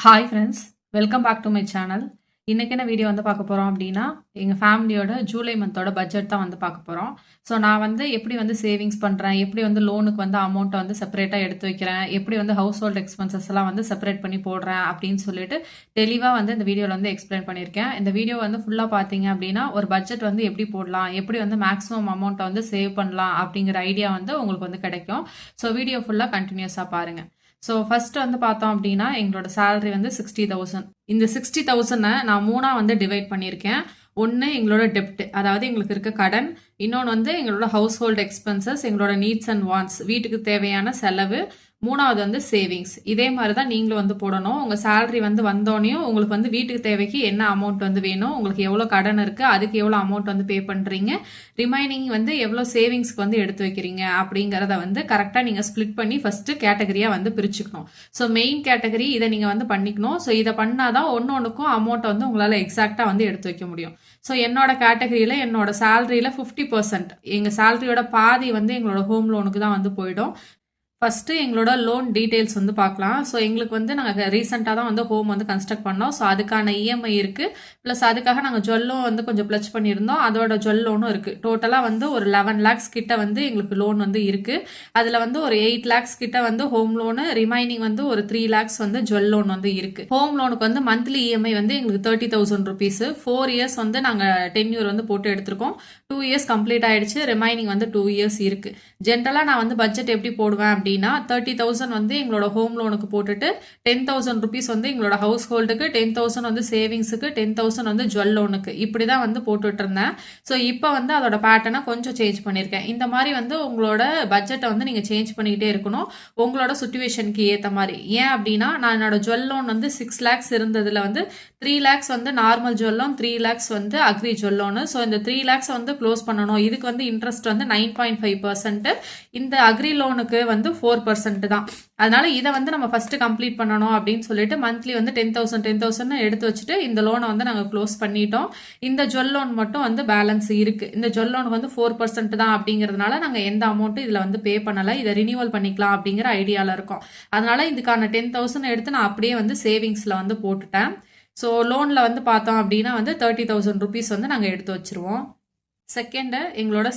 Hi friends, welcome back to my channel. இன்றைக்கி என்ன video வந்து பார்க்க போகிறோம் அப்படின்னா, எங்கள் ஃபேமிலியோட ஜூலை மந்தோட பட்ஜெட் தான் வந்து பார்க்க போகிறோம். ஸோ நான் வந்து எப்படி வந்து சேவிங்ஸ் பண்ணுறேன், எப்படி வந்து லோனுக்கு வந்து அமௌண்ட்டை வந்து செப்பரேட்டாக எடுத்து வைக்கிறேன், எப்படி வந்து ஹவுஸ் ஹோல்ட் எக்ஸ்பென்சஸ் எல்லாம் வந்து செப்பரேட் பண்ணி போடுறேன் அப்படின்னு சொல்லிட்டு தெளிவாக வந்து இந்த வீடியோவில் வந்து எக்ஸ்பிளைன் பண்ணியிருக்கேன். இந்த வீடியோ வந்து ஃபுல்லாக பார்த்தீங்க அப்படின்னா ஒரு பட்ஜெட் வந்து எப்படி போடலாம், எப்படி வந்து மேக்ஸிமம் அமௌண்ட்டை வந்து சேவ் பண்ணலாம் அப்படிங்கிற ஐடியா வந்து உங்களுக்கு வந்து கிடைக்கும். ஸோ வீடியோ ஃபுல்லாக கண்டினியூஸாக பாருங்கள். ஸோ ஃபர்ஸ்ட் வந்து பார்த்தோம் அப்படின்னா எங்களோட சேலரி வந்து 60,000. இந்த 60,000 நான் மூணாக வந்து டிவைட் பண்ணியிருக்கேன். ஒன்று எங்களோட டெப்ட், அதாவது எங்களுக்கு இருக்க கடன். இன்னொன்று வந்து எங்களோட ஹவுஸ் ஹோல்ட் எக்ஸ்பென்சஸ், எங்களோட நீட்ஸ் அண்ட் வாண்ட்ஸ், வீட்டுக்கு தேவையான செலவு. மூணாவது வந்து சேவிங்ஸ். இதே மாதிரி தான் நீங்களும் வந்து போடணும். உங்கள் சேலரி வந்து வந்தோடனையும் உங்களுக்கு வந்து வீட்டுக்கு தேவைக்கு என்ன அமௌண்ட் வந்து வேணும், உங்களுக்கு எவ்வளோ கடன் இருக்குது, அதுக்கு எவ்வளோ அமௌண்ட் வந்து பே பண்ணுறீங்க, ரிமைனிங் வந்து எவ்வளோ சேவிங்ஸ்க்கு வந்து எடுத்து வைக்கிறீங்க அப்படிங்கிறத வந்து கரெக்டாக நீங்கள் ஸ்ப்ளிட் பண்ணி ஃபஸ்ட்டு கேட்டகரியாக வந்து பிரிச்சுக்கணும். ஸோ மெயின் கேட்டகரி இதை நீங்கள் வந்து பண்ணிக்கணும். ஸோ இதை பண்ணாதான் ஒன்று ஒன்றுக்கும் அமௌண்ட்டை வந்து உங்களால் எக்ஸாக்டாக வந்து எடுத்து வைக்க முடியும். ஸோ என்னோட கேட்டகரியில் என்னோட சேலரியில் 50%, எங்கள் சேலரியோட பாதி வந்து எங்களோட ஹோம் லோனுக்கு தான் வந்து போயிடும். ஃபஸ்ட்டு எங்களோட லோன் டீட்டெயில்ஸ் வந்து பார்க்கலாம். ஸோ எங்களுக்கு வந்து நாங்கள் ரீசெண்டாக தான் வந்து ஹோம் வந்து கன்ஸ்ட்ரக்ட் பண்ணோம். ஸோ அதுக்கான இஎம்ஐ இருக்குது. ப்ளஸ் அதுக்காக நாங்கள் ஜுவல்லும் வந்து கொஞ்சம் ப்ளச் பண்ணியிருந்தோம். அதோட ஜுவல் லோனும் இருக்குது. டோட்டலாக வந்து ஒரு 11 lakhs கிட்ட வந்து எங்களுக்கு லோன் வந்து இருக்குது. அதில் வந்து ஒரு 8 lakhs கிட்ட வந்து ஹோம் லோனு, ரிமைனிங் வந்து ஒரு 3 lakhs வந்து ஜுவல் லோன் வந்து இருக்குது. ஹோம் லோனுக்கு வந்து மந்த்லி இஎம்ஐ வந்து எங்களுக்கு 30,000 rupees. 4 years வந்து நாங்கள் டென்யூர் வந்து போட்டு எடுத்திருக்கோம். 2 years கம்ப்ளீட் ஆயிடுச்சு. ரிமைனிங் வந்து 2 years இருக்குது. ஜென்ரலாக நான் வந்து பட்ஜெட் எப்படி போடுவேன் அப்படின்னா, 30,000 வந்து எங்களோட ஹோம் லோனுக்கு போட்டுட்டு 10,000 rupees வந்து எங்களோட ஹவுஸ் ஹோல்டுக்கு, 10,000 வந்து சேவிங்ஸுக்கு, 10,000 வந்து ஜுவல் லோனுக்கு, இப்படி தான் வந்து போட்டுட்டு இருந்தேன். ஸோ இப்போ வந்து அதோட பேட்டர்னை கொஞ்சம் சேஞ்ச் பண்ணியிருக்கேன். இந்த மாதிரி வந்து உங்களோட பட்ஜெட்டை வந்து நீங்கள் சேஞ்ச் பண்ணிக்கிட்டே இருக்கணும் உங்களோட சுச்சுவேஷனுக்கு ஏற்ற மாதிரி. ஏன் அப்படின்னா, நான் என்னோட ஜுவல் லோன் வந்து 6 lakhs இருந்ததில் வந்து 3 lakhs வந்து நார்மல் ஜுவல் லோன், 3 lakhs வந்து அக்ரி ஜுவல் லோனு. ஸோ இந்த 3 lakhs வந்து க்ளோஸ் பண்ணணும். இதுக்கு வந்து இன்ட்ரெஸ்ட் வந்து 9.5%, இந்த அக்ரி லோனுக்கு வந்து 4% தான். அதனால இதை வந்து நம்ம ஃபர்ஸ்ட் கம்ப்ளீட் பண்ணணும் அப்படின்னு சொல்லிட்டு மந்த்லி வந்து 10,000 எடுத்து வச்சுட்டு இந்த லோனை வந்து நாங்கள் க்ளோஸ் பண்ணிட்டோம். இந்த ஜுவல் லோன் மட்டும் வந்து பேலன்ஸ் இருக்கு. இந்த ஜுவல் லோனுக்கு வந்து 4% தான் அப்படிங்கிறதுனால நாங்கள் எந்த அமௌண்ட்டும் இதில் வந்து பே பண்ணலை. இதை ரினியூவல் பண்ணிக்கலாம் அப்படிங்கிற ஐடியாவில் இருக்கோம். அதனால இதுக்கான 10,000 எடுத்து நான் அப்படியே வந்து சேவிங்ஸில் வந்து போட்டுட்டேன். ஸோ லோனில் வந்து பார்த்தோம் அப்படின்னா வந்து 30,000 rupees வந்து நாங்கள் எடுத்து வச்சிருவோம். செகண்டு எங்களோட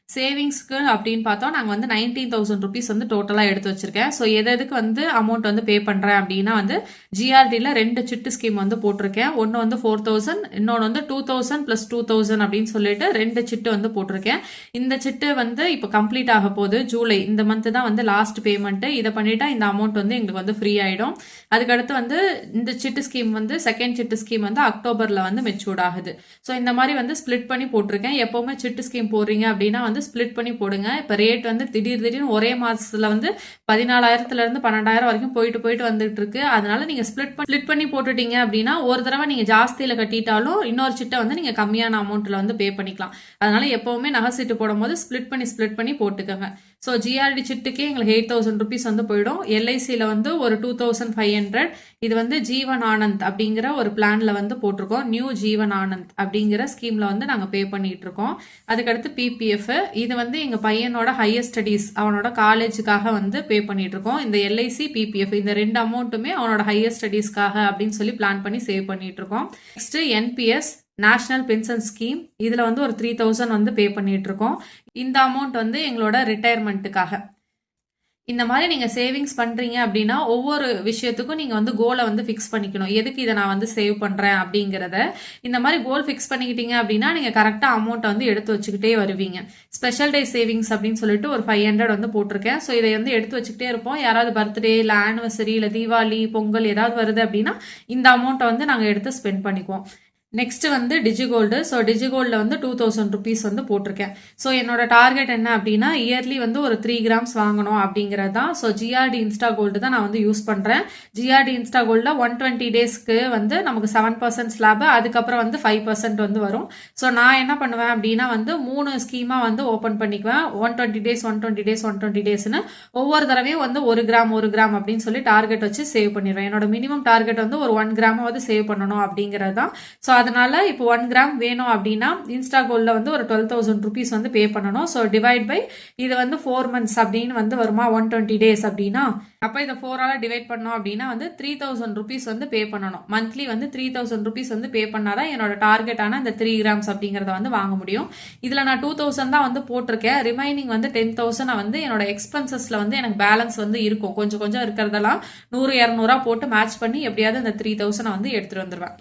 சேவிங்ஸ்க்கு அப்படின்னு பார்த்தோம், நாங்கள் வந்து 19,000 rupees வந்து டோட்டலாக எடுத்து வச்சிருக்கேன். ஸோ எதுக்கு வந்து அமௌண்ட் வந்து பே பண்ணுறேன் அப்படின்னா வந்து ஜிஆர்டியில் 2 சிட்டு ஸ்கீம் வந்து போட்டிருக்கேன். ஒன்று வந்து 4,000, இன்னொன்று வந்து 2,000 + 2,000 அப்படின்னு சொல்லிட்டு 2 சிட்டு வந்து போட்டிருக்கேன். இந்த சிட்டு வந்து இப்போ கம்ப்ளீட் ஆக போகுது. ஜூலை இந்த மந்த் தான் வந்து லாஸ்ட் பேமெண்ட்டு. இதை பண்ணிட்டா இந்த அமௌண்ட் வந்து எங்களுக்கு வந்து ஃப்ரீ ஆகிடும். அதுக்கடுத்து வந்து இந்த சிட்டு ஸ்கீம் வந்து செகண்ட் சிட்டு ஸ்கீம் வந்து அக்டோபரில் வந்து மெச்சூர்ட் ஆகுது. ஸோ இந்த மாதிரி வந்து ஸ்ப்ளிட் பண்ணி போட்டிருக்கேன். எப்போவுமே சிட்டு ஸ்கீம் போடுறீங்க அப்படின்னா வந்து ஸ்ப்ளிட் பண்ணி போடுங்க. இப்போ ரேட் வந்து திடீர்னு ஒரே மாதத்தில் வந்து 14,000 12,000 வரைக்கும் போயிட்டு வந்துட்டு இருக்கு. அதனால நீங்கள் ஸ்ப்ளிட் பண்ணி போட்டுட்டீங்க அப்படின்னா ஒரு தடவை நீங்கள் ஜாஸ்தியில் கட்டிட்டாலும் இன்னொரு சிட்டை வந்து நீங்கள் கம்மியான அமௌண்ட்டில் வந்து பே பண்ணிக்கலாம். அதனால எப்போவுமே நகை சீட்டு போடும்போது ஸ்ப்ளிட் பண்ணி போட்டுக்கோங்க. ஸோ ஜிஆர்டி சிட்டுக்கே எங்களுக்கு 8,000 rupees வந்து போயிடும். எல்ஐசியில் வந்து ஒரு 2,500. இது வந்து ஜீவன் ஆனந்த் அப்படிங்கிற ஒரு பிளான்ல வந்து போட்டிருக்கோம். நியூ ஜீவன் ஆனந்த் அப்படிங்கிற ஸ்கீம்ல வந்து நாங்கள் பே பண்ணிட்டு இருக்கோம். அதுக்கடுத்து பிபிஎஃப், இது வந்து எங்கள் பையனோட ஹையர் ஸ்டடீஸ், அவனோட காலேஜுக்காக வந்து பே பண்ணிட்டு இருக்கோம். இந்த எல்ஐசி பிபிஎஃப் இந்த 2 அமௌண்ட்டுமே அவனோட ஹையர் ஸ்டடீஸ்க்காக அப்படின்னு சொல்லி பிளான் பண்ணி சேவ் பண்ணிட்டு இருக்கோம். Next NPS, national pension scheme, இதில் வந்து ஒரு 3,000 வந்து பே பண்ணிட்டு இருக்கோம். இந்த அமௌண்ட் வந்து எங்களோட ரிட்டையர்மெண்ட்டுக்காக. இந்த மாதிரி நீங்கள் சேவிங்ஸ் பண்ணுறீங்க அப்படின்னா ஒவ்வொரு விஷயத்துக்கும் நீங்கள் வந்து கோலை வந்து ஃபிக்ஸ் பண்ணிக்கணும். எதுக்கு இதை நான் வந்து சேவ் பண்ணுறேன் அப்படிங்கிறத இந்த மாதிரி கோல் ஃபிக்ஸ் பண்ணிக்கிட்டீங்க அப்படின்னா நீங்கள் கரெக்டாக அமௌண்ட்டை வந்து எடுத்து வச்சுக்கிட்டே வருவீங்க. ஸ்பெஷல் டே சேவிங்ஸ் அப்படின்னு சொல்லிட்டு ஒரு 500 வந்து போட்டிருக்கேன். ஸோ இதை வந்து எடுத்து வச்சுக்கிட்டே இருப்போம். யாராவது பர்த்டே இல்லை ஆனிவர்சரி இல்லை தீபாவளி பொங்கல் ஏதாவது வருது அப்படின்னா இந்த அமௌண்ட்டை வந்து நாங்கள் எடுத்து ஸ்பெண்ட் பண்ணிக்குவோம். நெக்ஸ்ட் வந்து டிஜிகோல்டு. ஸோ டிஜிகோல்டில் வந்து 2,000 rupees வந்து போட்டிருக்கேன். ஸோ என்னோட டார்கெட் என்ன அப்படின்னா இயர்லி வந்து ஒரு 3 grams வாங்கணும் அப்படிங்கிறது தான். ஸோ ஜிஆர்டி இன்ஸ்டா கோல்டு தான் நான் வந்து யூஸ் பண்ணுறேன். ஜிஆர்டி இன்ஸ்டா கோல்டில் 120 daysக்கு வந்து நமக்கு 7% ஸ்லாபு, அதுக்கப்புறம் வந்து 5% வந்து வரும். ஸோ நான் என்ன பண்ணுவேன் அப்படின்னா வந்து 3 ஸ்கீமாக வந்து ஓப்பன் பண்ணிக்குவேன். 120 days 120 days 120 daysன்னு ஒவ்வொரு தடவையும் வந்து 1 gram அப்படின்னு சொல்லி டார்கெட் வச்சு சேவ் பண்ணிடுவேன். என்னோட மினிமம் டார்கெட் வந்து ஒரு 1 gram சேவ் பண்ணணும் அப்படிங்கிறது தான். ஸோ அதனால இப்போ 1 கிராம் வேணும் அப்படின்னா இன்ஸ்டா கோல்டில் வந்து ஒரு 12,000 ருபீஸ் வந்து பே பண்ணணும். ஸோ டிவைட் பை இது வந்து 4 months அப்படின்னு வந்து வருமா, 120 days அப்படின்னா, அப்போ இதை 4ஆல டிவைட் பண்ணோம் அப்படின்னா வந்து 3,000 ருபீஸ் வந்து பே பண்ணணும். மந்த்லி வந்து 3,000 ருபீஸ் வந்து பே பண்ணாதான் என்னோட டார்கெட்டான இந்த 3 கிராம்ஸ் அப்படிங்கிறத வந்து வாங்க முடியும். இதில் நான் 2,000 தான் வந்து போட்டிருக்கேன். ரிமைனிங் வந்து 10,000 வந்து என்னோட எக்ஸ்பென்சஸ்ல வந்து எனக்கு பேலன்ஸ் வந்து இருக்கும். கொஞ்சம் கொஞ்சம் இருக்கிறதெல்லாம் 100-200 போட்டு மேட்ச் பண்ணி எப்படியாவது இந்த 3,000 வந்து எடுத்துட்டு வந்துடுவேன்.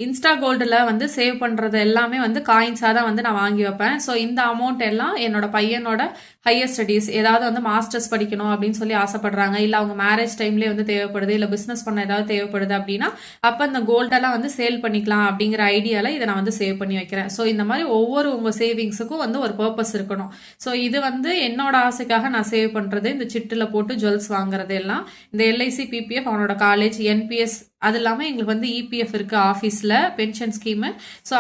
இன்ஸ்டா கோல்டில் வந்து சேவ் பண்ணுறது எல்லாமே வந்து காயின்ஸாக தான் வந்து நான் வாங்கி வைப்பேன். ஸோ இந்த அமௌண்ட் எல்லாம் என்னோட பையனோட ஹையர் ஸ்டடீஸ், ஏதாவது வந்து மாஸ்டர்ஸ் படிக்கணும் அப்படின்னு சொல்லி ஆசைப்படுறாங்க, இல்லை அவங்க மேரேஜ் டைம்லேயே வந்து தேவைப்படுது, இல்லை பிஸ்னஸ் பண்ண ஏதாவது தேவைப்படுது அப்படின்னா அப்போ இந்த கோல்டெல்லாம் வந்து சேல் பண்ணிக்கலாம் அப்படிங்கிற ஐடியாவில் இதை நான் வந்து சேவ் பண்ணி வைக்கிறேன். ஸோ இந்த மாதிரி ஒவ்வொரு உங்கள் சேவிங்ஸுக்கும் வந்து ஒரு பர்பஸ் இருக்கணும். ஸோ இது வந்து என்னோட ஆசைக்காக நான் சேவ் பண்ணுறது, இந்த சிட்டில் போட்டு ஜுவல்ஸ் வாங்குறது எல்லாம், இந்த எல்ஐசி, பிபிஎஃப், அவனோட காலேஜ், என்பிஎஸ், அது இல்லாமல் எங்களுக்கு வந்து இபிஎஃப் இருக்குது ஆஃபீஸில், பென்ஷன் ஸ்கீமு. ஸோ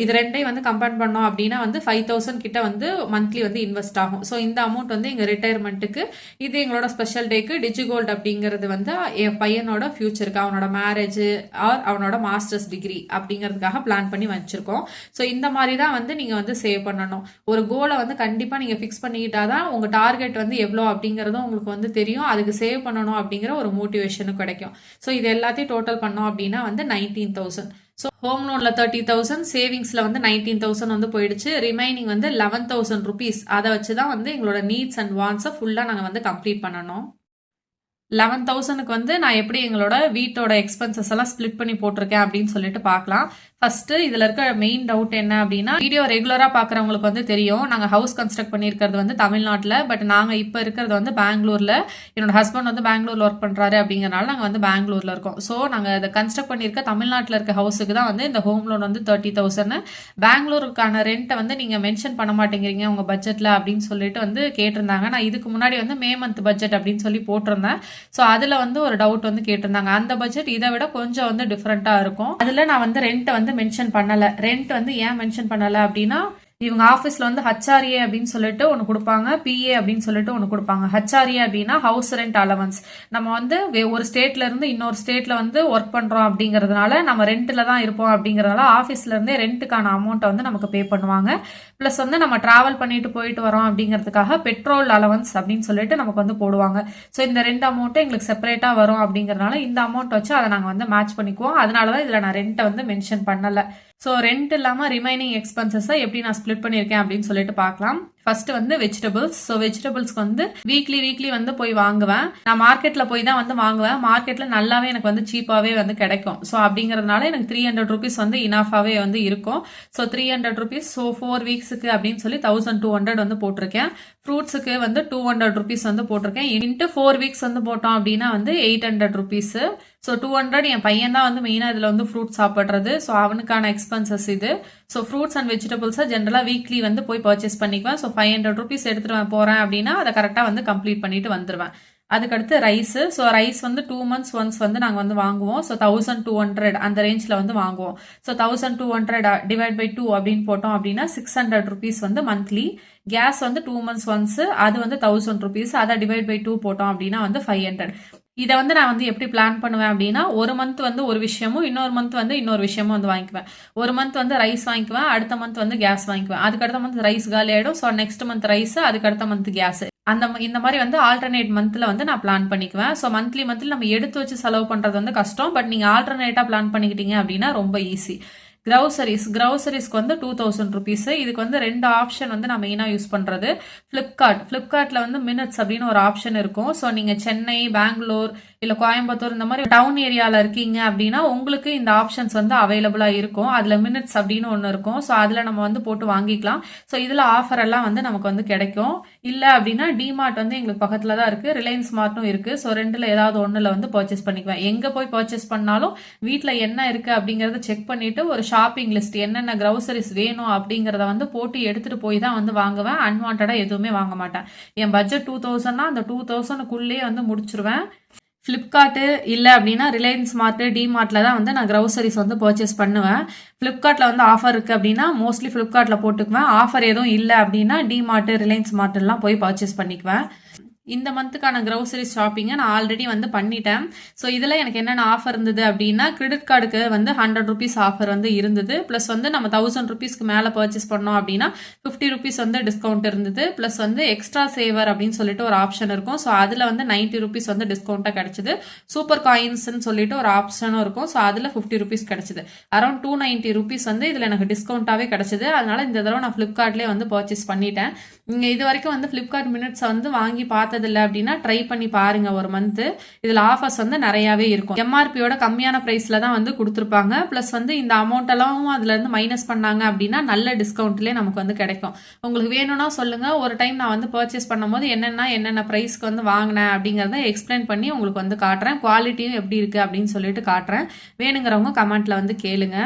இது ரெண்டையும் வந்து கம்பைன் பண்ணோம் அப்படின்னா வந்து 5,000 கிட்ட வந்து மந்த்லி வந்து இன்வெஸ்ட் ஆகும். ஸோ இந்த அமௌண்ட் வந்து எங்கள் ரிட்டையர்மெண்ட்டுக்கு, இது எங்களோட ஸ்பெஷல் டேக்கு, டிஜிகோல்டு அப்படிங்கிறது வந்து என் பையனோட ஃபியூச்சருக்கு, அவனோட மேரேஜ் ஆர் அவனோட மாஸ்டர்ஸ் டிகிரி அப்படிங்கிறதுக்காக பிளான் பண்ணி வச்சிருக்கோம். ஸோ இந்த மாதிரி தான் வந்து நீங்கள் வந்து சேவ் பண்ணணும். ஒரு கோலை வந்து கண்டிப்பாக நீங்கள் ஃபிக்ஸ் பண்ணிக்கிட்டா தான் உங்கள் டார்கெட் வந்து எவ்வளோ அப்படிங்கிறதும் உங்களுக்கு வந்து தெரியும். அதுக்கு சேவ் பண்ணணும் அப்படிங்கிற ஒரு மோட்டிவேஷனும் கிடைக்கும். ஸோ இது எல்லாத்தையும் டோட்டல் பண்ணோம் அப்படின்னா வந்து 19,000. ஸோ ஹோம் லோன்ல 30,000, சேவிங்ஸ்ல வந்து 19,000 வந்து போயிடுச்சு. ரிமைனிங் வந்து 11,000 ருபீஸ். அதை வச்சு தான் வந்து எங்களோட நீட்ஸ் அண்ட் வாண்ட்ஸை ஃபுல்லாக நாங்கள் வந்து கம்ப்ளீட் பண்ணணும். 11,000க்கு வந்து நான் எப்படி எங்களோட வீட்டோட எக்ஸ்பென்சஸ் எல்லாம் ஸ்பிளிட் பண்ணி போட்டிருக்கேன் அப்படின்னு சொல்லிட்டு பார்க்கலாம். ஃபர்ஸ்ட் இதுல இருக்க மெயின் டவுட் என்ன அப்படின்னா, வீடியோ ரெகுலரா பாக்குறவங்களுக்கு வந்து தெரியும், நாங்க ஹவுஸ் கன்ஸ்ட்ரக்ட் பண்ணியிருக்கிறது வந்து தமிழ்நாட்டில், பட் நாங்க இப்ப இருக்கிறது வந்து பெங்களூர்ல. என்னோட ஹஸ்பண்ட் வந்து பெங்களூர்ல ஒர்க் பண்றாரு அப்படிங்கறனால நாங்க வந்து பெங்களூர்ல இருக்கோம். ஸோ நாங்க அதை கன்ஸ்ட்ரக்ட் பண்ணியிருக்க தமிழ்நாட்டில் இருக்க ஹவுஸுக்கு தான் வந்து இந்த ஹோம் லோன் வந்து 30,000. பெங்களூருக்கான ரெண்ட்டை வந்து நீங்க மென்ஷன் பண்ண மாட்டேங்கிறீங்க உங்க பட்ஜெட்ல அப்படின்னு சொல்லிட்டு வந்து கேட்டிருந்தாங்க. நான் இதுக்கு முன்னாடி வந்து மே மந்த் பட்ஜெட் அப்படின்னு சொல்லி போட்டிருந்தேன். ஸோ அதில் வந்து ஒரு டவுட் வந்து கேட்டிருந்தாங்க. அந்த பட்ஜெட் இதை விட கொஞ்சம் வந்து டிஃப்ரெண்ட்டாக இருக்கும். அதில் நான் வந்து ரெண்ட்டை வந்து மென்ஷன் பண்ணலை. ரெண்ட் வந்து ஏன் மென்ஷன் பண்ணலை அப்படின்னா, இவங்க ஆஃபீஸில் வந்து ஹச்ஆர்ஏ அப்படின்னு சொல்லிட்டு ஒன்று கொடுப்பாங்க, பிஏ அப்படின்னு சொல்லிட்டு ஒன்று கொடுப்பாங்க. ஹச்ஆர்ஏ அப்படின்னா ஹவுஸ் ரெண்ட் அலவன்ஸ். நம்ம வந்து ஒரு ஸ்டேட்ல இருந்து இன்னொரு ஸ்டேட்ல வந்து ஒர்க் பண்ணுறோம் அப்படிங்கிறதுனால நம்ம ரெண்ட்டில் தான் இருப்போம் அப்படிங்கிறதுனால ஆஃபீஸ்ல இருந்தே ரெண்ட்டுக்கான அமௌண்ட்டை வந்து நமக்கு பே பண்ணுவாங்க. ப்ளஸ் வந்து நம்ம டிராவல் பண்ணிட்டு போயிட்டு வரோம் அப்படிங்கிறதுக்காக பெட்ரோல் அலவன்ஸ் அப்படின்னு சொல்லிட்டு நமக்கு வந்து போடுவாங்க. ஸோ இந்த ரெண்டு அமௌண்ட்டும் எங்களுக்கு செப்பரேட்டாக வரும் அப்படிங்கிறதுனால இந்த அமௌண்ட் வச்சு அதை நாங்கள் வந்து மேட்ச் பண்ணிக்குவோம். அதனால தான் இதில் நான் ரெண்ட்டை வந்து மென்ஷன் பண்ணலை. ஸோ ரெண்ட் இல்லாமல் ரிமைனிங் எக்ஸ்பென்சஸை எப்படி நான் ஸ்ப்ளிட் பண்ணியிருக்கேன் அப்படின்னு சொல்லிட்டு பார்க்கலாம். ஃபர்ஸ்ட் வந்து வெஜிடபிள்ஸ். ஸோ வெஜிடபிள்ஸ்க்கு வந்து வீக்லி வந்து போய் வாங்குவேன். நான் மார்க்கெட்டில் போய் தான் வந்து வாங்குவேன். மார்க்கெட்டில் நல்லாவே எனக்கு வந்து சீப்பாகவே வந்து கிடைக்கும். ஸோ அப்படிங்கிறதுனால எனக்கு 300 ருபீஸ் வந்து இனாஃபாகவே வந்து இருக்கும். So 300 rupees. ஸோ 4 வீக்ஸுக்கு அப்படின்னு சொல்லி 1,200 வந்து போட்டிருக்கேன். ஃப்ரூட்ஸுக்கு வந்து 200 ருபீஸ் வந்து போட்டிருக்கேன். இன்ட்டு 4 வீக்ஸ் வந்து போட்டோம் அப்படின்னா வந்து 800 ருபீஸு. ஸோ 200 என் பையன் தான் வந்து மெயினாக இதில் வந்து ஃப்ரூட் சாப்பிட்றது. ஸோ அவனுக்கான எக்ஸ்பென்சஸ் இது. ஸோ ஃப்ரூட்ஸ் அண்ட் வெஜிடபிள்ஸை ஜென்ரலாக வீக்லி வந்து போய் பர்ச்சேஸ் பண்ணிக்குவேன். ஸோ 500 ருபீஸ் எடுத்துட்டு போகிறேன் அப்படின்னா அதை கரெக்டாக வந்து கம்ப்ளீட் பண்ணிட்டு வந்துடுவேன். அதுக்கடுத்து ரைஸு. ஸோ ரைஸ் வந்து 2 months ஒன்ஸ் வந்து நாங்கள் வந்து வாங்குவோம். ஸோ 1,200 அந்த ரேஞ்சில் வந்து வாங்குவோம். ஸோ 1,200 டிவைட் பை 2 அப்படின்னு போட்டோம் அப்படின்னா 600 ருபீஸ் வந்து மந்த்லி. கேஸ் வந்து 2 months ஒன்ஸ், அது வந்து 1,000 ருபீஸ். அதை டிவைட் பை 2 போட்டோம் அப்படின்னா வந்து 500. இதை வந்து நான் வந்து எப்படி பிளான் பண்ணுவேன் அப்படின்னா, ஒரு மந்த் வந்து ஒரு விஷயமும் இன்னொரு மந்த் வந்து இன்னொரு விஷயமும் வந்து வாங்கிக்குவேன். ஒரு மந்த் வந்து ரைஸ் வாங்கிக்குவேன், அடுத்த மந்த் வந்து கேஸ் வாங்கிக்குவேன். அதுக்கடுத்த மந்த் ரைஸ் காலி ஆயிடும். ஸோ நெக்ஸ்ட் மந்த் ரைஸ், அதுக்கடுத்த மந்த் கேஸ். இந்த மாதிரி வந்து ஆல்டர்னேட் மந்த்ல வந்து நான் பிளான் பண்ணிக்குவேன். ஸோ மந்த்லி நம்ம எடுத்து வச்சு செலவு பண்றது வந்து கஷ்டம். பட் நீங்க ஆல்டர்னேட்டா பிளான் பண்ணிக்கிட்டீங்க அப்படின்னா ரொம்ப ஈஸி. கிரௌசரிஸ்க்கு வந்து 2,000 ருபீஸ். இதுக்கு வந்து 2 ஆப்ஷன் வந்து நான் மெயினாக யூஸ் பண்ணுறது. ஃப்ளிப்கார்ட்டில் வந்து மினிட்ஸ் அப்படின்னு ஒரு ஆப்ஷன் இருக்கும். ஸோ நீங்கள் சென்னை, பெங்களூர், இல்லை கோயம்புத்தூர் இந்த மாதிரி டவுன் ஏரியாவில் இருக்கீங்க அப்படின்னா உங்களுக்கு இந்த ஆப்ஷன்ஸ் வந்து அவைலபிளாக இருக்கும். அதில் மினிட்ஸ் அப்படின்னு ஒன்று இருக்கும். ஸோ அதில் நம்ம வந்து போட்டு வாங்கிக்கலாம். ஸோ இதில் ஆஃபர் எல்லாம் வந்து நமக்கு வந்து கிடைக்கும். இல்லை அப்படின்னா டிமார்ட் வந்து எங்களுக்கு பக்கத்தில் தான் இருக்குது, ரிலையன்ஸ் ஸ்மார்ட்டும் இருக்குது. ஸோ ரெண்டில் ஏதாவது ஒன்றில் வந்து பர்ச்சேஸ் பண்ணிக்குவேன். எங்கே போய் பர்ச்சேஸ் பண்ணாலும் வீட்டில் என்ன இருக்குது அப்படிங்கிறத செக் பண்ணிவிட்டு ஒரு ஷாப்பிங் லிஸ்ட் என்னென்ன கிரௌசரிஸ் வேணும் அப்படிங்கிறத வந்து போட்டு எடுத்துகிட்டு போய் தான் வந்து வாங்குவேன். அன்வான்டாக எதுவுமே வாங்க மாட்டேன். என் பட்ஜெட் 2,000னா அந்த 2,000க்குள்ளேயே வந்து முடிச்சிருவேன். ஃப்ளிப்கார்ட்டு இல்லை அப்படின்னா ரிலையன்ஸ் ஸ்மார்ட், டிமார்ட்டில் தான் வந்து நான் கிரௌசரிஸ் வந்து பர்ச்சேஸ் பண்ணுவேன். ஃப்ளிப்கார்ட்டில் வந்து ஆஃபர் இருக்குது அப்படின்னா மோஸ்ட்லி ஃப்ளிப்கார்ட்டில் போட்டுக்குவேன். ஆஃபர் எதுவும் இல்லை அப்படின்னா டிமார்ட், ரிலையன்ஸ் ஸ்மார்ட்லாம் போய் பர்ச்சேஸ் பண்ணிக்குவேன். இந்த மந்த்துக்கான கிரோசரி ஷாப்பிங்கை நான் ஆல்ரெடி வந்து பண்ணிட்டேன். ஸோ இதில் எனக்கு என்னென்ன ஆஃபர் இருந்தது அப்படின்னா, கிரெடிட் கார்டுக்கு வந்து 100 ருபீஸ் ஆஃபர் வந்து இருந்தது. ப்ளஸ் வந்து நம்ம 1000 ருபீஸ்க்கு மேலே பர்ச்சேஸ் பண்ணோம் அப்படின்னா 50 ருபீஸ் வந்து டிஸ்கவுண்ட் இருந்தது. ப்ளஸ் வந்து எக்ஸ்ட்ரா சேவர் அப்படின்னு சொல்லிட்டு ஒரு ஆப்ஷன் இருக்கும். ஸோ அதில் வந்து 90 ருபீஸ் வந்து டிஸ்கவுண்ட்டாக கிடைச்சிது. சூப்பர் காயின்ஸ்ன்னு சொல்லிட்டு ஒரு ஆப்ஷனும் இருக்கும். ஸோ அதில் 50 ருபீஸ் கிடைச்சிது. அரௌண்ட் 290 ருபீஸ் வந்து இதில் எனக்கு டிஸ்கவுண்ட்டாகவே கிடைச்சிது. அதனால இந்த தடவை நான் ஃப்ளிப்கார்ட்லேயே வந்து பர்ச்சேஸ் பண்ணிட்டேன். நீங்கள் இது வரைக்கும் வந்து ஃப்ளிப்கார்ட் மினிட்ஸை வந்து வாங்கி பார்த்ததில்ல அப்படின்னா ட்ரை பண்ணி பாருங்க ஒரு மந்த்து. இதில் ஆஃபர்ஸ் வந்து நிறையாவே இருக்கும். எம்ஆர்பியோட கம்மியான ப்ரைஸில் தான் வந்து கொடுத்துருப்பாங்க. ப்ளஸ் வந்து இந்த அமௌண்ட் எல்லாம் அதுல இருந்து மைனஸ் பண்ணாங்க அப்படின்னா நல்ல டிஸ்கவுண்ட்லேயே நமக்கு வந்து கிடைக்கும். உங்களுக்கு வேணும்னா சொல்லுங்க. ஒரு டைம் நான் வந்து பர்ச்சேஸ் பண்ணும்போது என்னென்ன ப்ரைஸ்க்கு வந்து வாங்கினேன் அப்படிங்கிறத எக்ஸ்பிளைன் பண்ணி உங்களுக்கு வந்து காட்டுறேன். குவாலிட்டியும் எப்படி இருக்கு அப்படின்னு சொல்லிட்டு காட்டுறேன். வேணுங்கிறவங்க கமெண்ட்ல வந்து கேளுங்க.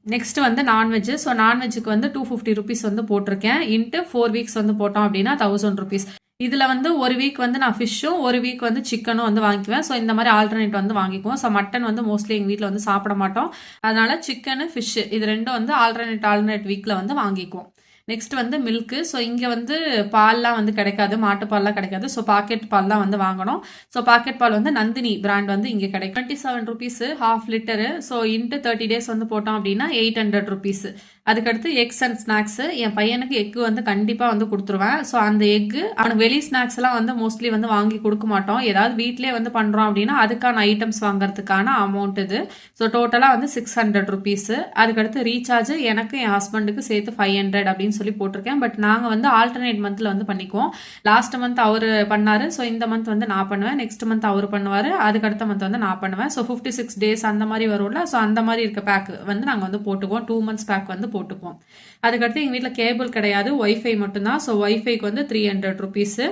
நெக்ஸ்ட் வந்து நான்வெஜ். ஸோ நான்வெஜ்ஜுக்கு வந்து 250 ருபீஸ் வந்து போட்டிருக்கேன். இன்ட்டு 4 வீக்ஸ் வந்து போட்டோம் அப்படின்னா 1000 ருபீஸ். இதில் வந்து ஒரு வீக் வந்து நான் ஃபிஷ்ஷும் ஒரு வீக் வந்து சிக்கனும் வந்து வாங்கிக்குவேன். ஸோ இந்த மாதிரி ஆல்டர்னேட் வந்து வாங்கிக்குவோம். ஸோ மட்டன் வந்து மோஸ்ட்லி எங்கள் வீட்டில் வந்து சாப்பிட மாட்டோம். அதனால சிக்கனு ஃபிஷ்ஷு இது ரெண்டும் வந்து ஆல்டர்னேட் வீக்கில் வந்து வாங்கிக்குவோம். நெக்ஸ்ட் வந்து மில்க்கு. ஸோ இங்கே வந்து பால்லாம் வந்து கிடைக்காது, மாட்டுப்பால்லாம் கிடைக்காது. ஸோ பாக்கெட் பால் தான் வந்து வாங்கணும். ஸோ பாக்கெட் பால் வந்து நந்தினி பிராண்ட் வந்து இங்கே கிடைக்கும். 27 rupees ½ litre. So into 30 days வந்து போட்டோம் அப்படின்னா 800 ருபீஸ். அதுக்கடுத்து எக்ஸ் அண்ட் ஸ்நாக்ஸு. என் பையனுக்கு எக்கு வந்து கண்டிப்பாக வந்து கொடுத்துருவேன். ஸோ அந்த எக்கு அவனுக்கு வெளி ஸ்நாக்ஸ் எல்லாம் வந்து மோஸ்ட்லி வந்து வாங்கி கொடுக்க மாட்டோம். ஏதாவது வீட்டிலே வந்து பண்ணுறோம் அப்படின்னா அதுக்கான ஐட்டம்ஸ் வாங்குறதுக்கான அமௌண்ட் இது. ஸோ டோட்டலாக வந்து 600 ருபீஸ். அதுக்கடுத்து ரீசார்ஜ் எனக்கு என் ஹஸ்பண்டுக்கு சேர்த்து 500 அப்படின்னு சொல்லி போட்டிருக்கேன். பட் நாங்கள் வந்து ஆல்டர்னேட் மந்த்தில் வந்து பண்ணிக்குவோம். லாஸ்ட் மந்த் அவர் பண்ணாரு. ஸோ இந்த மந்த் வந்து நான் பண்ணுவேன். நெக்ஸ்ட் மந்த் அவர் பண்ணுவார். அதுக்கடுத்த மந்த் வந்து நான் பண்ணுவேன். ஸோ 56 டேஸ் அந்த மாதிரி வரும்ல. ஸோ அந்த மாதிரி இருக்க பேக் வந்து நாங்கள் வந்து போட்டுக்குவோம். 2 months பேக் வந்து போட்டுக்குவோம். அதுக்கடுத்து எங்கள் வீட்டில் கேபிள் கிடையாது, ஒய்ஃபை மட்டும்தான். ஸோ ஒய்ஃபைக்கு வந்து 300 ருபீஸு.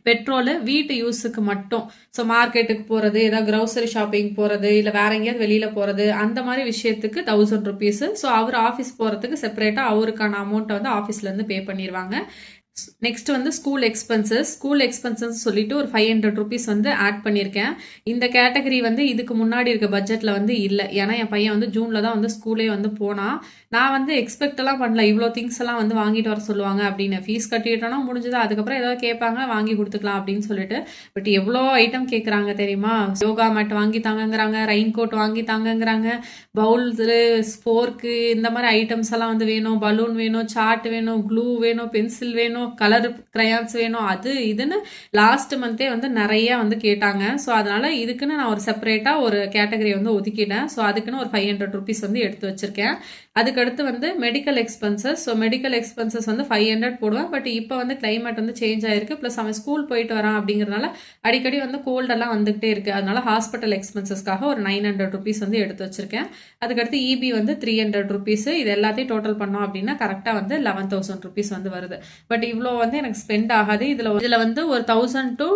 பெட்ரோலு வீட்டு யூஸுக்கு மட்டும். ஸோ மார்க்கெட்டுக்கு போகிறது, ஏதாவது க்ரோசரி ஷாப்பிங் போகிறது, இல்லை வேற எங்கேயாவது வெளியில் போகிறது, அந்த மாதிரி விஷயத்துக்கு 1000 ருபீஸு. ஸோ அவர் ஆஃபீஸ் போகிறதுக்கு செப்பரேட்டாக அவருக்கான அமௌண்ட்டை வந்து ஆஃபீஸ்லேருந்து பே பண்ணிடுவாங்க. நெக்ஸ்ட் வந்து ஸ்கூல் எக்ஸ்பென்சஸ் சொல்லிட்டு ஒரு 500 ருபீஸ் வந்து ஆட் பண்ணியிருக்கேன். இந்த கேட்டகரி வந்து இதுக்கு முன்னாடி இருக்க பட்ஜெட்டில் வந்து இல்லை. ஏன்னா என் பையன் வந்து ஜூனில் தான் வந்து ஸ்கூலே வந்து போனான். நான் வந்து எக்ஸ்பெக்ட் எல்லாம் பண்ணல இவ்வளோ திங்ஸ் எல்லாம் வந்து வாங்கிட்டு வர சொல்லுவாங்க அப்படின்னு. ஃபீஸ் கட்டிட்டோன்னா முடிஞ்சது. அதுக்கப்புறம் ஏதாவது கேட்பாங்க, வாங்கி கொடுத்துக்கலாம் அப்படின்னு சொல்லிட்டு. பட் எவ்வளோ ஐட்டம் கேட்குறாங்க தெரியுமா? யோகா மேட் வாங்கி தாங்கங்கிறாங்க, ரெயின் கோட் வாங்கி தாங்கங்கிறாங்க, பவுல்ஸு, ஸ்போர்க்கு, இந்த மாதிரி ஐட்டம்ஸ் எல்லாம் வந்து வேணும். பலூன் வேணும், சார்ட் வேணும், க்ளூ வேணும், பென்சில் வேணும், கலர் கிரையான்ஸ் வேணும், அது இதுன்னு லாஸ்ட் மந்தே வந்து நிறைய வந்து கேட்டாங்க. ஸோ அதனால இதுக்குன்னு நான் ஒரு செப்பரேட்டா ஒரு கேட்டகரி வந்து ஒதுக்கிட்டேன். ஸோ அதுக்குன்னு ஒரு 500 ருபீஸ் வந்து எடுத்து வச்சிருக்கேன். அதுக்கடுத்து வந்து medical expenses. So medical expenses வந்து 500 போடுவேன். பட் இப்போ வந்து கிளைமேட் வந்து சேஞ்ச் ஆயிருக்கு. ப்ளஸ் அவன் ஸ்கூல் போயிட்டு வரான் அப்படிங்கிறதுனால அடிக்கடி வந்து கோல்டெல்லாம் வந்துகிட்டே இருக்கு. அதனால ஹாஸ்பிட்டல் எக்ஸ்பென்சஸ்க்காக ஒரு 900 ருபீஸ் வந்து எடுத்து வச்சிருக்கேன். அதுக்கடுத்து இபி வந்து 300 ருபீஸ். இது எல்லாத்தையும் டோட்டல் பண்ணோம் அப்படின்னா கரெக்டாக வந்து 11,000 ருபீஸ் வந்து வருது. பட் இவ்வளோ வந்து எனக்கு ஸ்பெண்ட் ஆகாது. இதில் வந்து ஒரு 1000 to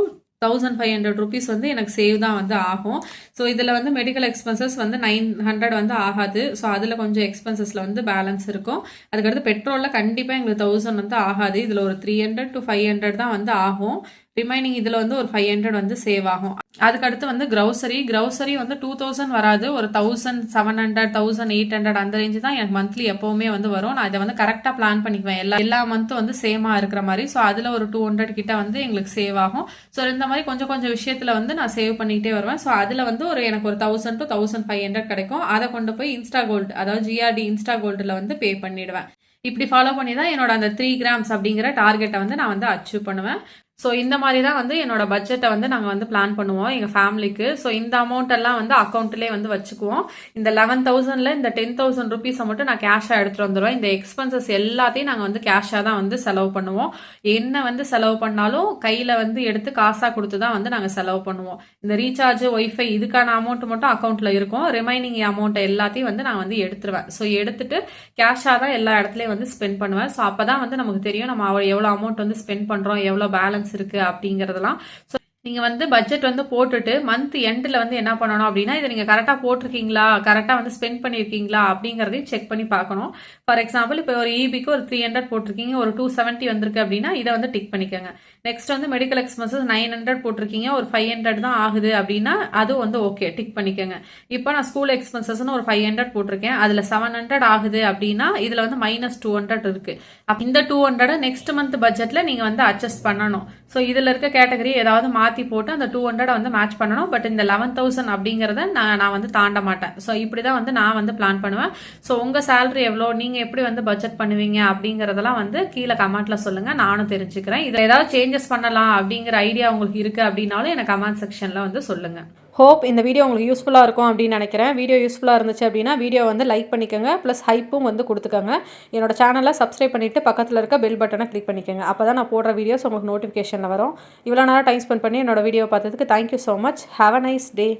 1500 ருபீஸ் வந்து எனக்கு சேவ் தான் வந்து ஆகும். ஸோ இதில் வந்து மெடிக்கல் எக்ஸ்பென்சஸ் வந்து 900 வந்து ஆகாது. ஸோ அதில் கொஞ்சம் எக்ஸ்பென்சஸில் வந்து பேலன்ஸ் இருக்கும். அதுக்கடுத்து பெட்ரோலில் கண்டிப்பாக எங்களுக்கு 1000 வந்து ஆகாது. இதில் ஒரு 300 to 500 தான் வந்து ஆகும். ரிமைனிங் இதில் வந்து ஒரு 500 வந்து சேவ் ஆகும். அதுக்கடுத்து வந்து க்ரௌசரி வந்து 2000 வராது. ஒரு 1700 1800 அந்த ரேஞ்சு தான் எனக்கு மந்த்லி எப்பவுமே வந்து வரும். நான் இதை வந்து கரெக்டாக பிளான் பண்ணிக்குவேன். எல்லா மந்த்தும் வந்து சேமாக இருக்கிற மாதிரி. ஸோ அதில் ஒரு 200 கிட்ட வந்து எங்களுக்கு சேவ் ஆகும். ஸோ இந்த மாதிரி கொஞ்சம் விஷயத்தில் வந்து நான் சேவ் பண்ணிக்கிட்டே வருவேன். ஸோ அதில் வந்து எனக்கு ஒரு 1000 to 1500 கிடைக்கும். அதை கொண்டு போய் இன்ஸ்டா கோல்டு, அதாவது ஜிஆர்டி இன்ஸ்டா கோல்டில் வந்து பே பண்ணிடுவேன். இப்படி ஃபாலோ பண்ணி தான் என்னோட அந்த 3 கிராம்ஸ் அப்படிங்கிற டார்கெட்டை வந்து நான் வந்து அச்சீவ் பண்ணுவேன். ஸோ இந்த மாதிரி தான் வந்து என்னோட பட்ஜெட்டை வந்து நாங்கள் வந்து பிளான் பண்ணுவோம் எங்கள் ஃபேமிலிக்கு. ஸோ இந்த அமௌண்ட் எல்லாம் வந்து அக்கௌண்ட்லேயே வந்து வச்சுக்குவோம். இந்த 11,000ல் இந்த 10,000 ருபீஸை மட்டும் நான் கேஷாக எடுத்துகிட்டு வந்துடுவேன். இந்த எக்ஸ்பென்சஸ் எல்லாத்தையும் நாங்கள் வந்து கேஷாக தான் வந்து செலவு பண்ணுவோம். என்ன வந்து செலவு பண்ணாலும் கையில் வந்து எடுத்து காசாக கொடுத்து தான் வந்து நாங்கள் செலவு பண்ணுவோம். இந்த ரீசார்ஜ், ஒய்ஃபை இதுக்கான அமௌண்ட் மட்டும் அக்கௌண்ட்டில் இருக்கும். ரிமைனிங் அமௌண்ட்டை எல்லாத்தையும் வந்து நான் வந்து எடுத்துருவேன். ஸோ எடுத்துட்டு கேஷாக தான் எல்லா இடத்துலையும் வந்து ஸ்பெண்ட் பண்ணுவேன். ஸோ அப்போ தான் வந்து நமக்கு தெரியும் நம்ம எவ்வளோ அமௌண்ட் வந்து ஸ்பெண்ட் பண்ணுறோம், எவ்வளோ பேலன்ஸ் இருக்கு அப்படிங்கறதெல்லாம். ஸோ நீங்க வந்து பட்ஜெட் வந்து போட்டுட்டு மந்த் எண்ட்ல வந்து என்ன பண்ணணும் அப்படின்னா, இதை நீங்க கரெக்டா போட்டிருக்கீங்களா, கரெக்டா வந்து ஸ்பெண்ட் பண்ணிருக்கீங்களா அப்படிங்கறதையும் செக் பண்ணி பார்க்கணும். ஃபார் எக்ஸாம்பிள் இப்போ ஒரு இபிக்கு ஒரு 300 போட்டிருக்கீங்க, ஒரு 270 வந்திருக்கு அப்படின்னா இதை வந்து டிக் பண்ணிக்கோங்க. நெக்ஸ்ட் வந்து மெடிக்கல் எக்ஸ்பென்சஸ் 900 போட்டிருக்கீங்க, ஒரு 500 தான் ஆகுது அப்படின்னா அது வந்து ஓகே, டிக் பண்ணிக்கோங்க. இப்போ நான் ஸ்கூல் எக்ஸ்பென்சஸ்னு ஒரு 500 போட்டிருக்கேன், அதில் 700 ஆகுது அப்படின்னா இதில் வந்து -200 இருக்கு. அப்போ இந்த 200 நெக்ஸ்ட் மந்த் பட்ஜெட்டில் நீங்கள் வந்து அட்ஜஸ்ட் பண்ணணும். ஸோ இதில் இருக்க கேட்டகரி ஏதாவது மாற்றி போட்டு அந்த 200 வந்து மேட்ச் பண்ணணும். பட் இந்த 11,000 அப்படிங்கிறத நான் வந்து தாண்ட மாட்டேன். ஸோ இப்படி தான் வந்து நான் வந்து பிளான் பண்ணுவேன். ஸோ உங்கள் சேலரி எவ்வளோ, நீங்கள் எப்படி வந்து பட்ஜெட் பண்ணுவீங்க அப்படிங்கிறதெல்லாம் வந்து கீழே கமெண்ட்ல சொல்லுங்கள், நானும் தெரிஞ்சுக்கிறேன். இதில் ஏதாவது சேஞ்சஸ் பண்ணலாம் அப்படிங்கிற ஐடியா உங்களுக்கு இருக்குது அப்படின்னாலும் எனக்கு கமெண்ட் செக்ஷனில் வந்து சொல்லுங்கள். ஹோப் இந்த வீடியோ உங்களுக்கு யூஸ்ஃபுல்லாக இருக்கும் அப்படின்னு நினைக்கிறேன். வீடியோ யூஸ்ஃபுல்லாக இருந்துச்சு அப்படின்னா வீடியோ வந்து லைக் பண்ணிக்கோங்க, ப்ளஸ் ஹைப்பும் வந்து கொடுத்துக்கோங்க. என்னோட சேனலை சப்ஸ்கிரைப் பண்ணிவிட்டு பக்கத்தில் இருக்க பெல் பட்டனை கிளிக் பண்ணிக்கோங்க. அப்போ தான் நான் போடுற வீடியோஸ் உங்களுக்கு நோட்டிஃபிகேஷனில் வரும். இவ்வளோ நேரம் டைம் ஸ்பெண்ட் பண்ணி என்னோட வீடியோ பார்த்ததுக்கு thank you so much. Have a nice day.